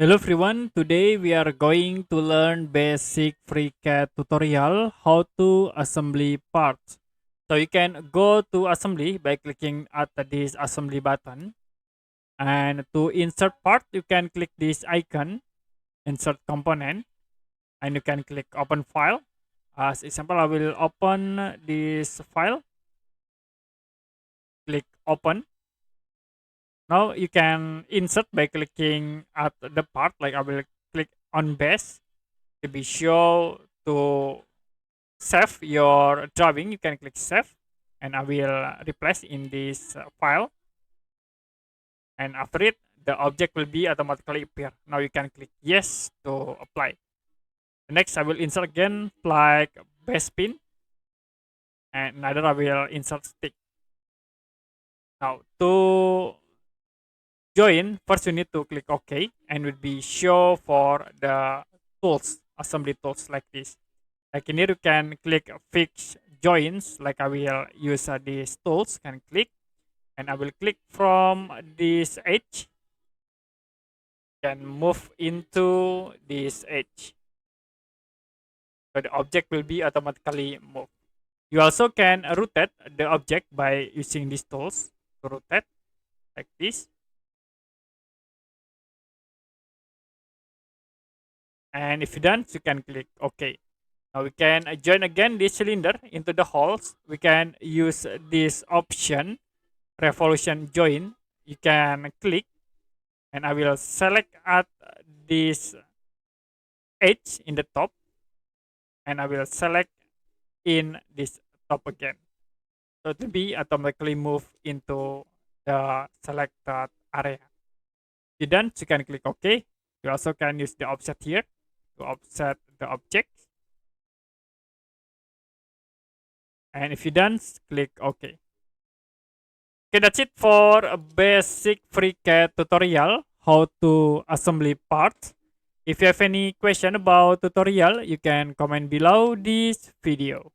Hello everyone, today we are going to learn basic FreeCAD tutorial how to assembly parts. So you can go to assembly by clicking at this assembly button, and to insert part you can click this icon insert component, and you can click open file. As example, I will open this file, click open. Now you can insert by clicking at the part, like I will click on base to be sure to save your drawing. You can click save, and I will replace in this file, and after it the object will be automatically appear. Now you can click yes to apply. Next I will insert again like base pin, and another I will insert stick. Now to join, first you need to click OK, and will be show for the tools, assembly tools like this. Like in here, you can click fix joins. Like I will use these tools, can click, and I will click from this edge, can move into this edge. So the object will be automatically moved. You also can rotate the object by using these tools to rotate like this. And if you're done, you can click OK. Now we can join again this cylinder into the holes. We can use this option, revolution join. You can click, and I will select at this edge in the top, and I will select in this top again. So it will be automatically move into the selected area. If done, you can click OK. You also can use the offset here to offset the object. And if you're done, click OK. Okay, that's it for a basic FreeCAD tutorial, how to assembly parts. If you have any question about tutorial, you can comment below this video.